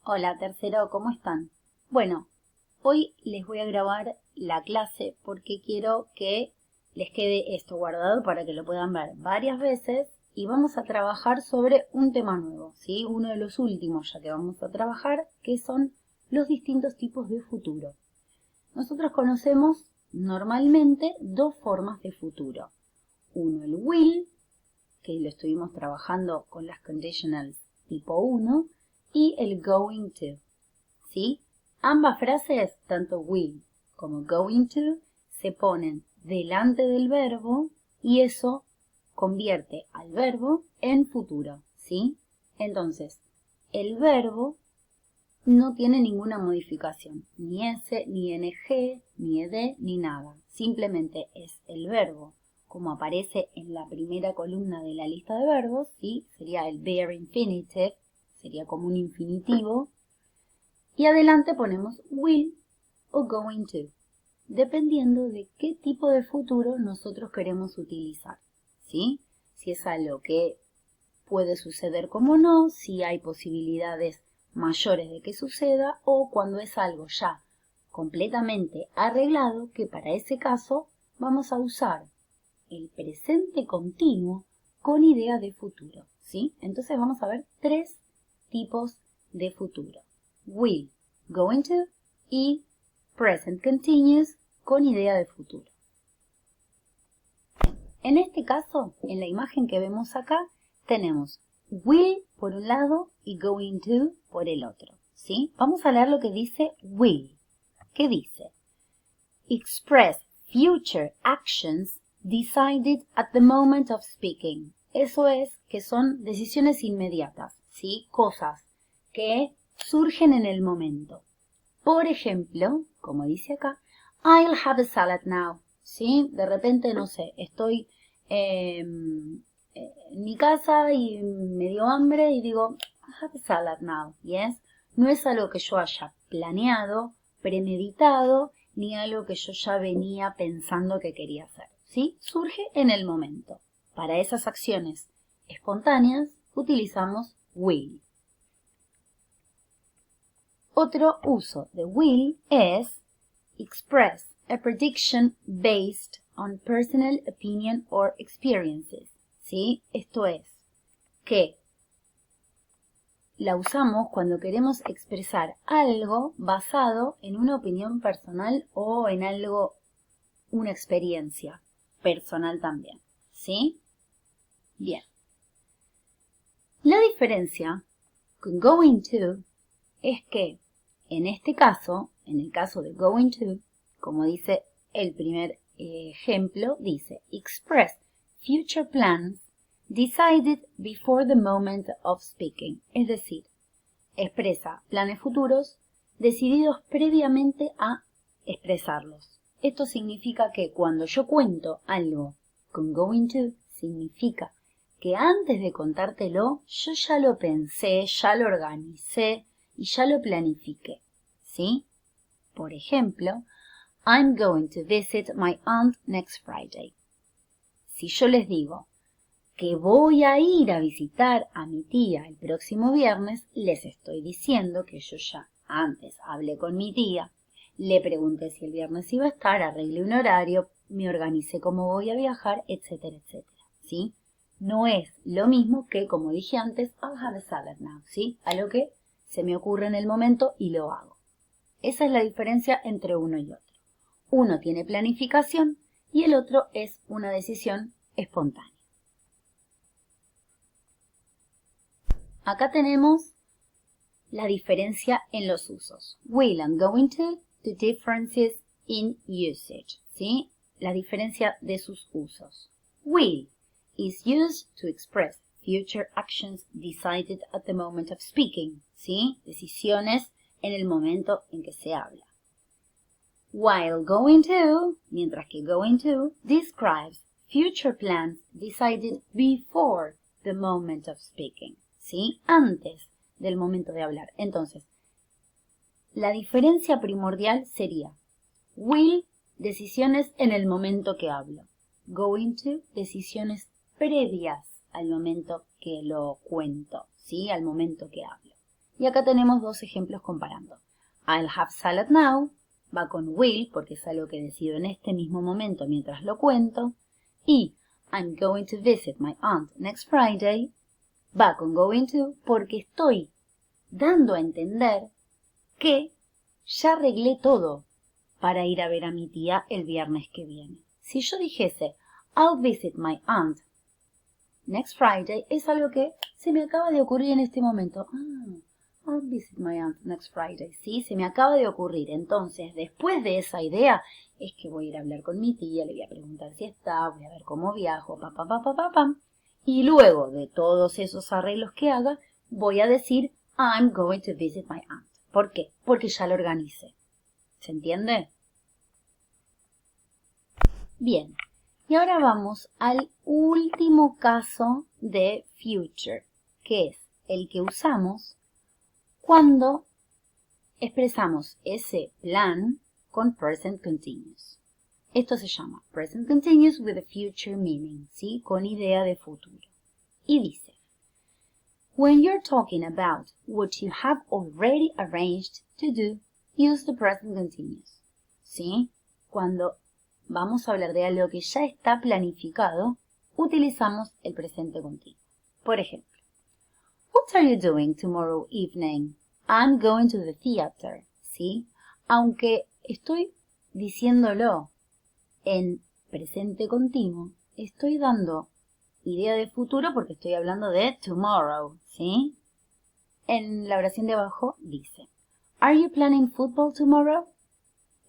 Hola tercero, ¿cómo están? Bueno, hoy les voy a grabar la clase porque quiero que les quede esto guardado para que lo puedan ver varias veces y vamos a trabajar sobre un tema nuevo, ¿sí? Uno de los últimos ya que vamos a trabajar, que son los distintos tipos de futuro. Nosotros conocemos normalmente dos formas de futuro. Uno, el will, que lo estuvimos trabajando con las conditionals tipo 1, y el going to. ¿Sí? Ambas frases, tanto will como going to, se ponen delante del verbo y eso convierte al verbo en futuro. ¿Sí? Entonces, el verbo no tiene ninguna modificación, ni S, ni NG, ni ED, ni nada. Simplemente es el verbo, como aparece en la primera columna de la lista de verbos, ¿sí? Sería el bare infinitive, sería como un infinitivo. Y adelante ponemos will o going to, dependiendo de qué tipo de futuro nosotros queremos utilizar, ¿sí? Si es algo que puede suceder como no, si hay posibilidades mayores de que suceda o cuando es algo ya completamente arreglado, que para ese caso vamos a usar el presente continuo con idea de futuro, ¿sí? Entonces vamos a ver tres tipos de futuro: will, going to y present continuous con idea de futuro. En este caso, en la imagen que vemos acá, tenemos will por un lado y going to por el otro, ¿sí? Vamos a leer lo que dice will. ¿Qué dice? Express future actions decided at the moment of speaking. Eso es que son decisiones inmediatas, ¿sí? Cosas que surgen en el momento. Por ejemplo, como dice acá, I'll have a salad now, ¿sí? De repente, no sé, estoy en mi casa y me dio hambre y digo, I'll have a salad now, ¿yes? No es algo que yo haya planeado, premeditado, ni algo que yo ya venía pensando que quería hacer, ¿sí? Surge en el momento. Para esas acciones espontáneas utilizamos will. Otro uso de will es express a prediction based on personal opinion or experiences, ¿sí? Esto es que la usamos cuando queremos expresar algo basado en una opinión personal o en algo, una experiencia personal también, ¿sí? Bien. La diferencia con going to es que en este caso, en el caso de going to, como dice el primer ejemplo, dice express future plans decided before the moment of speaking. Es decir, expresa planes futuros decididos previamente a expresarlos. Esto significa que cuando yo cuento algo con going to, significa que antes de contártelo, yo ya lo pensé, ya lo organicé y ya lo planifiqué, ¿sí? Por ejemplo, I'm going to visit my aunt next Friday. Si yo les digo que voy a ir a visitar a mi tía el próximo viernes, les estoy diciendo que yo ya antes hablé con mi tía, le pregunté si el viernes iba a estar, arreglé un horario, me organicé cómo voy a viajar, etcétera, etcétera, ¿sí? No es lo mismo que, como dije antes, I'll have a salad now, ¿sí? A lo que se me ocurre en el momento y lo hago. Esa es la diferencia entre uno y otro. Uno tiene planificación y el otro es una decisión espontánea. Acá tenemos la diferencia en los usos. Will and going to, the differences in usage, ¿sí? La diferencia de sus usos. Will is used to express future actions decided at the moment of speaking, ¿sí? Decisiones en el momento en que se habla. While going to, mientras que going to, describes future plans decided before the moment of speaking, ¿sí? Antes del momento de hablar. Entonces, la diferencia primordial sería will, decisiones en el momento que hablo. Going to, decisiones previas al momento que lo cuento, ¿sí? Al momento que hablo. Y acá tenemos dos ejemplos comparando. I'll have salad now, va con will porque es algo que decido en este mismo momento mientras lo cuento. Y I'm going to visit my aunt next Friday, va con going to porque estoy dando a entender que ya arreglé todo para ir a ver a mi tía el viernes que viene. Si yo dijese I'll visit my aunt next Friday, es algo que se me acaba de ocurrir en este momento. I'll visit my aunt next Friday. Sí, se me acaba de ocurrir. Entonces, después de esa idea, es que voy a ir a hablar con mi tía, le voy a preguntar si está, voy a ver cómo viajo, y luego de todos esos arreglos que haga, voy a decir I'm going to visit my aunt. ¿Por qué? Porque ya lo organicé. ¿Se entiende? Bien. Y ahora vamos al último caso de future, que es el que usamos cuando expresamos ese plan con present continuous. Esto se llama present continuous with a future meaning, ¿sí? Con idea de futuro. Y dice, when you're talking about what you have already arranged to do, use the present continuous, ¿sí? Cuando vamos a hablar de algo que ya está planificado, utilizamos el presente continuo. Por ejemplo, what are you doing tomorrow evening? I'm going to the theater, ¿sí? Aunque estoy diciéndolo en presente continuo, estoy dando idea de futuro porque estoy hablando de tomorrow, ¿sí? En la oración de abajo dice, are you planning football tomorrow?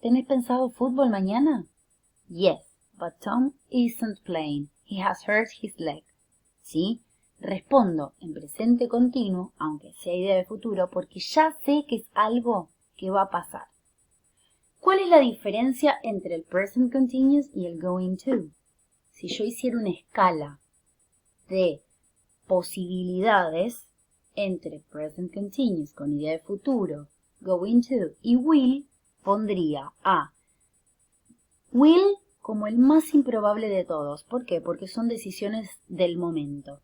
¿Tenés pensado fútbol mañana? Yes, but Tom isn't playing. He has hurt his leg. ¿Sí? Respondo en presente continuo, aunque sea idea de futuro, porque ya sé que es algo que va a pasar. ¿Cuál es la diferencia entre el present continuous y el going to? Si yo hiciera una escala de posibilidades entre present continuous con idea de futuro, going to y will, pondría a will como el más improbable de todos. ¿Por qué? Porque son decisiones del momento.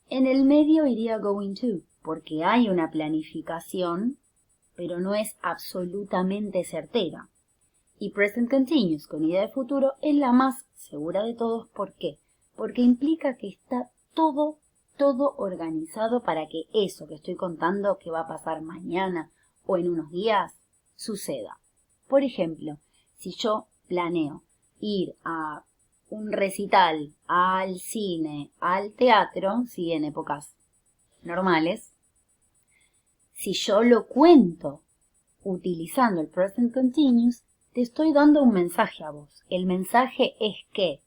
En el medio iría going to, porque hay una planificación, pero no es absolutamente certera. Y present continuous con idea de futuro es la más segura de todos. ¿Por qué? Porque implica que está todo organizado para que eso que estoy contando que va a pasar mañana o en unos días suceda. Por ejemplo, si yo planeo ir a un recital, al cine, al teatro, si en épocas normales, si yo lo cuento utilizando el present continuous, te estoy dando un mensaje a vos. El mensaje es que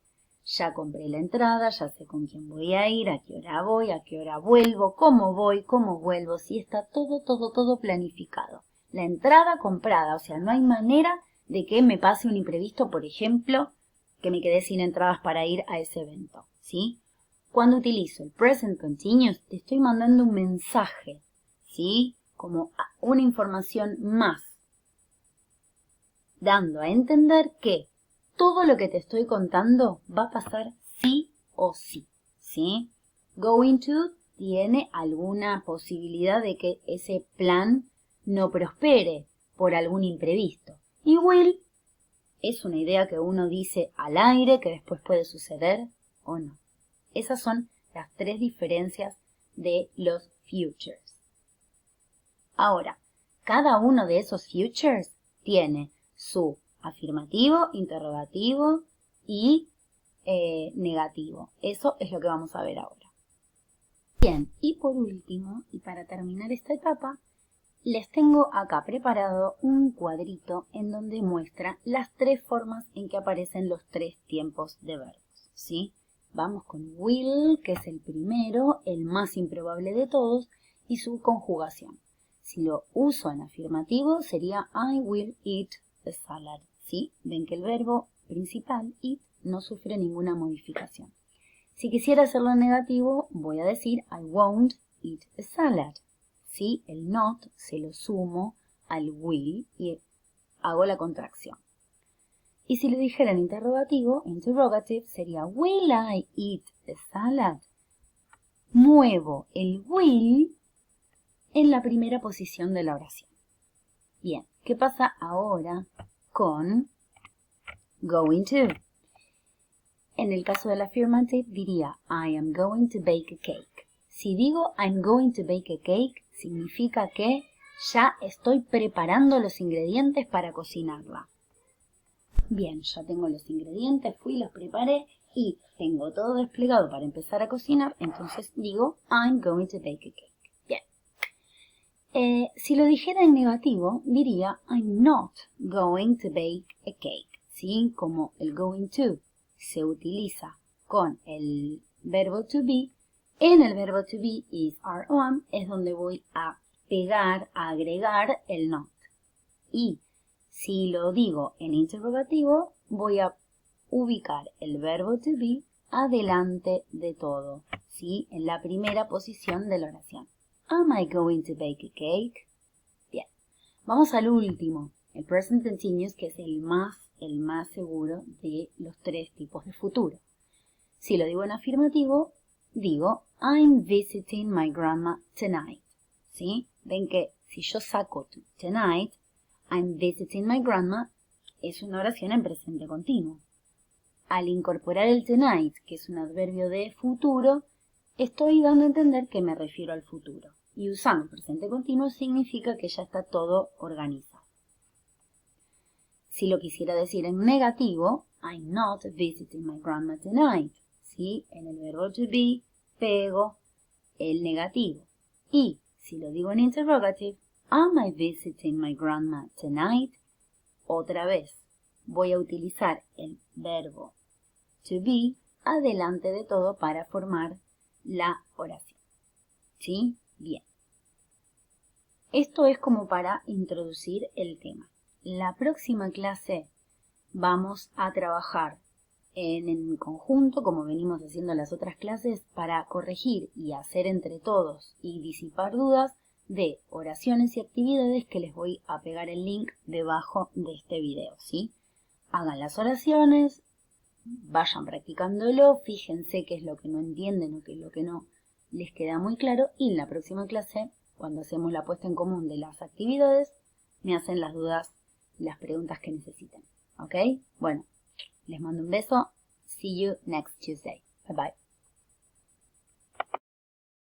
ya compré la entrada, ya sé con quién voy a ir, a qué hora voy, a qué hora vuelvo, cómo voy, cómo vuelvo, si está todo planificado. La entrada comprada, o sea, no hay manera de que me pase un imprevisto, por ejemplo, que me quedé sin entradas para ir a ese evento, ¿sí? Cuando utilizo el present continuous, te estoy mandando un mensaje, ¿sí? Como una información más, dando a entender que todo lo que te estoy contando va a pasar sí o sí, ¿sí? Going to tiene alguna posibilidad de que ese plan no prospere por algún imprevisto. Y will es una idea que uno dice al aire que después puede suceder o no. Esas son las tres diferencias de los futures. Ahora, cada uno de esos futures tiene su afirmativo, interrogativo y negativo. Eso es lo que vamos a ver ahora. Bien, y por último, y para terminar esta etapa, les tengo acá preparado un cuadrito en donde muestra las tres formas en que aparecen los tres tiempos de verbos, ¿sí? Vamos con will, que es el primero, el más improbable de todos, y su conjugación. Si lo uso en afirmativo sería I will eat a salad, ¿sí? Ven que el verbo principal, eat, no sufre ninguna modificación. Si quisiera hacerlo en negativo, voy a decir I won't eat a salad. ¿Sí? El not se lo sumo al will y hago la contracción. Y si lo dijera en interrogativo, interrogative, sería will I eat a salad? Muevo el will en la primera posición de la oración. Bien, ¿qué pasa ahora con going to? En el caso del affirmative diría I am going to bake a cake. Si digo I'm going to bake a cake, significa que ya estoy preparando los ingredientes para cocinarla. Bien, ya tengo los ingredientes, fui, los preparé y tengo todo desplegado para empezar a cocinar, entonces digo I'm going to bake a cake. Bien. Si lo dijera en negativo, diría I'm not going to bake a cake. ¿Sí? Como el going to se utiliza con el verbo to be, en el verbo to be is are on, es donde voy a pegar, a agregar el not. Y si lo digo en interrogativo, voy a ubicar el verbo to be adelante de todo, ¿sí? En la primera posición de la oración. Am I going to bake a cake? Bien. Vamos al último, el present continuous, que es el más seguro de los tres tipos de futuro. Si lo digo en afirmativo, digo I'm visiting my grandma tonight. ¿Sí? Ven que si yo saco tonight, I'm visiting my grandma, es una oración en presente continuo. Al incorporar el tonight, que es un adverbio de futuro, estoy dando a entender que me refiero al futuro. Y usando el presente continuo significa que ya está todo organizado. Si lo quisiera decir en negativo, I'm not visiting my grandma tonight. ¿Sí? En el verbo to be pego el negativo. Y si lo digo en interrogative, am I visiting my grandma tonight? Otra vez voy a utilizar el verbo to be adelante de todo para formar la oración. ¿Sí? Bien. Esto es como para introducir el tema. La próxima clase vamos a trabajar en conjunto, como venimos haciendo las otras clases, para corregir y hacer entre todos y disipar dudas de oraciones y actividades que les voy a pegar el link debajo de este video, ¿sí? Hagan las oraciones, vayan practicándolo, fíjense qué es lo que no entienden o qué es lo que no les queda muy claro y en la próxima clase, cuando hacemos la puesta en común de las actividades, me hacen las dudas, las preguntas que necesiten, ¿ok? Bueno, les mando un beso. See you next Tuesday. Bye bye.